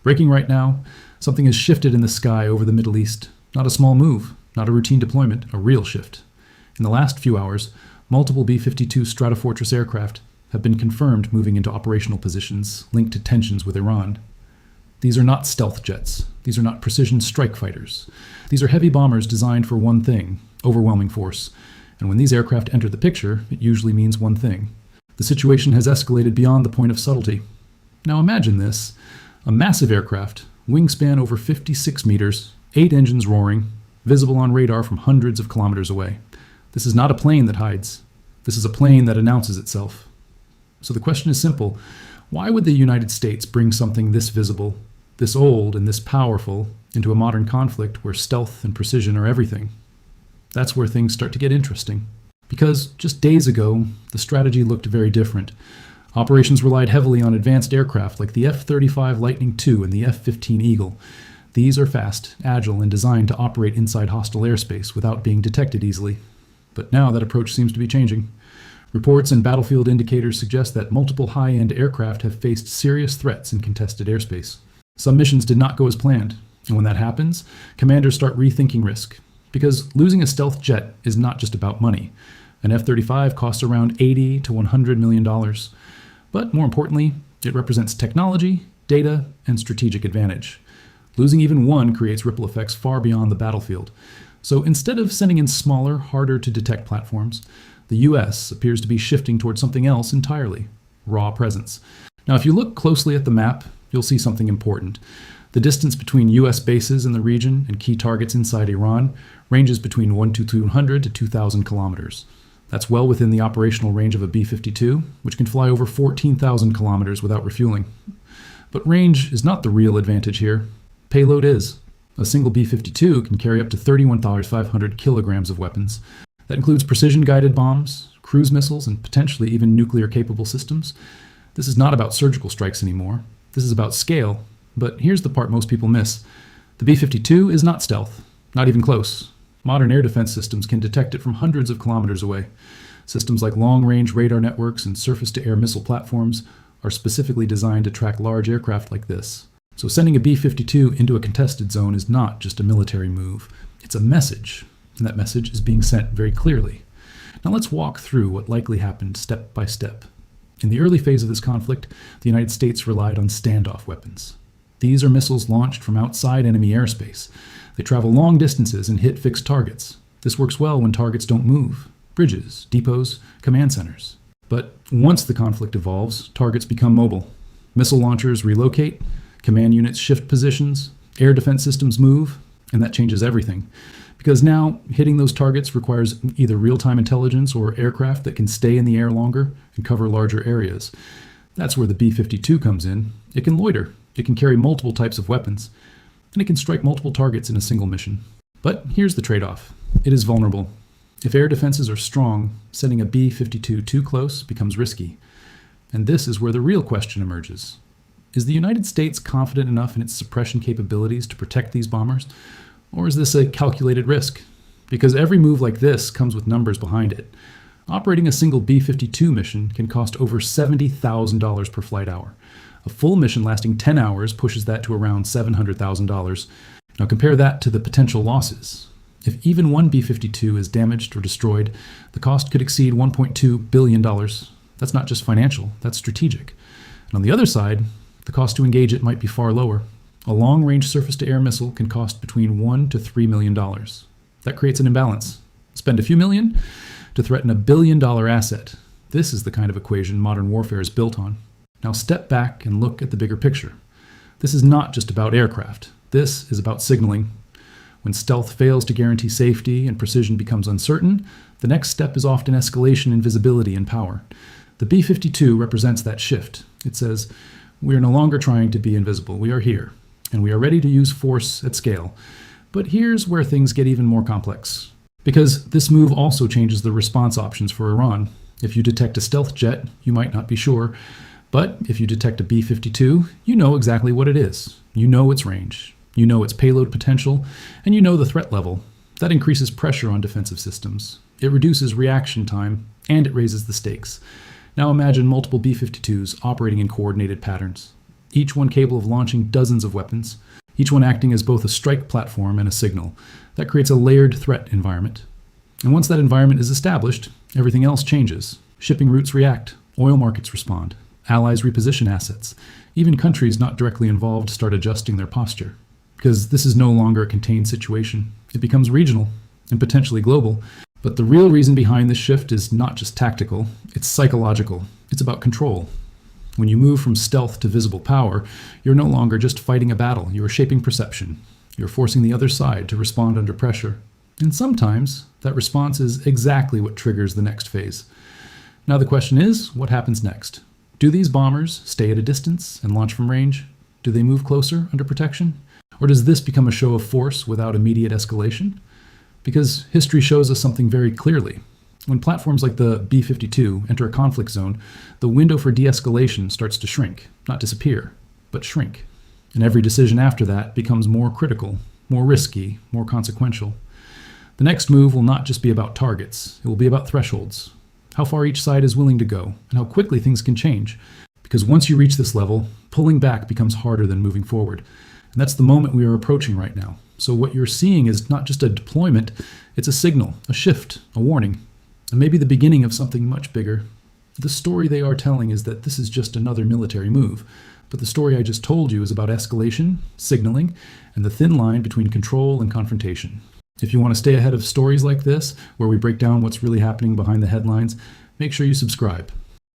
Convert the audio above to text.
Breaking right now, something has shifted in the sky over the Middle East. Not a small move, not a routine deployment, a real shift. In the last few hours, multiple B-52 Stratofortress aircraft have been confirmed moving into operational positions linked to tensions with Iran. These are not stealth jets. These are not precision strike fighters. These are heavy bombers designed for one thing, overwhelming force. And when these aircraft enter the picture, it usually means one thing. The situation has escalated beyond the point of subtlety. Now imagine this. A massive aircraft, wingspan over 56 meters, 8 engines roaring, visible on radar from hundreds of kilometers away. This is not a plane that hides. This is a plane that announces itself. So the question is simple. Why would the United States bring something this visible, this old and this powerful into a modern conflict where stealth and precision are everything? That's where things start to get interesting. Because just days ago, the strategy looked very different. Operations relied heavily on advanced aircraft like the F-35 Lightning II and the F-15 Eagle. These are fast, agile, and designed to operate inside hostile airspace without being detected easily. But now that approach seems to be changing. Reports and battlefield indicators suggest that multiple high-end aircraft have faced serious threats in contested airspace. Some missions did not go as planned, and when that happens, commanders start rethinking risk. Because losing a stealth jet is not just about money. An F-35 costs around $80 to $100 million. But more importantly, it represents technology, data, and strategic advantage. Losing even one creates ripple effects far beyond the battlefield. So instead of sending in smaller, harder-to-detect platforms, the US appears to be shifting towards something else entirely: raw presence. Now, if you look closely at the map, you'll see something important. The distance between US bases in the region and key targets inside Iran ranges between 1,200 to 2,000 kilometers. That's well within the operational range of a B-52, which can fly over 14,000 kilometers without refueling. But range is not the real advantage here. Payload is. A single B-52 can carry up to 31,500 kilograms of weapons. That includes precision-guided bombs, cruise missiles, and potentially even nuclear-capable systems. This is not about surgical strikes anymore. This is about scale. But here's the part most people miss. The B-52 is not stealth, not even close. Modern air defense systems can detect it from hundreds of kilometers away. Systems like long-range radar networks and surface-to-air missile platforms are specifically designed to track large aircraft like this. So sending a B-52 into a contested zone is not just a military move. It's a message, and that message is being sent very clearly. Now let's walk through what likely happened step by step. In the early phase of this conflict, the United States relied on standoff weapons. These are missiles launched from outside enemy airspace. They travel long distances and hit fixed targets. This works well when targets don't move: bridges, depots, command centers. But once the conflict evolves, targets become mobile. Missile launchers relocate, command units shift positions, air defense systems move, and that changes everything. Because now, hitting those targets requires either real-time intelligence or aircraft that can stay in the air longer and cover larger areas. That's where the B-52 comes in. It can loiter, it can carry multiple types of weapons, and it can strike multiple targets in a single mission. But here's the trade-off. It is vulnerable. If air defenses are strong, sending a B-52 too close becomes risky. And this is where the real question emerges. Is the United States confident enough in its suppression capabilities to protect these bombers? Or is this a calculated risk? Because every move like this comes with numbers behind it. Operating a single B-52 mission can cost over $70,000 per flight hour. A full mission lasting 10 hours pushes that to around $700,000. Now compare that to the potential losses. If even one B-52 is damaged or destroyed, the cost could exceed $1.2 billion. That's not just financial, that's strategic. And on the other side, the cost to engage it might be far lower. A long-range surface-to-air missile can cost between $1 to $3 million. That creates an imbalance. Spend a few million to threaten $1 billion asset. This is the kind of equation modern warfare is built on. Now step back and look at the bigger picture. This is not just about aircraft. This is about signaling. When stealth fails to guarantee safety and precision becomes uncertain, the next step is often escalation in visibility and power. The B-52 represents that shift. It says, we are no longer trying to be invisible. We are here, and we are ready to use force at scale. But here's where things get even more complex. Because this move also changes the response options for Iran. If you detect a stealth jet, you might not be sure. But if you detect a B-52, you know exactly what it is. You know its range. You know its payload potential, and you know the threat level. That increases pressure on defensive systems. It reduces reaction time, and it raises the stakes. Now imagine multiple B-52s operating in coordinated patterns. each one capable of launching dozens of weapons, each one acting as both a strike platform and a signal. That creates a layered threat environment. And once that environment is established, everything else changes. Shipping routes react, oil markets respond, allies reposition assets. Even countries not directly involved start adjusting their posture. Because this is no longer a contained situation. It becomes regional and potentially global. But the real reason behind this shift is not just tactical, it's psychological. It's about control. When you move from stealth to visible power, you're no longer just fighting a battle, you are shaping perception. You're forcing the other side to respond under pressure. And sometimes that response is exactly what triggers the next phase. Now the question is, what happens next? Do these bombers stay at a distance and launch from range? Do they move closer under protection? Or does this become a show of force without immediate escalation? Because history shows us something very clearly. When platforms like the B-52 enter a conflict zone, the window for de-escalation starts to shrink, not disappear, but shrink. And every decision after that becomes more critical, more risky, more consequential. The next move will not just be about targets, it will be about thresholds. How far each side is willing to go, and how quickly things can change. Because once you reach this level, pulling back becomes harder than moving forward. And that's the moment we are approaching right now. So what you're seeing is not just a deployment, it's a signal, a shift, a warning, and maybe the beginning of something much bigger. The story they are telling is that this is just another military move. But the story I just told you is about escalation, signaling, and the thin line between control and confrontation. If you want to stay ahead of stories like this, where we break down what's really happening behind the headlines, make sure you subscribe.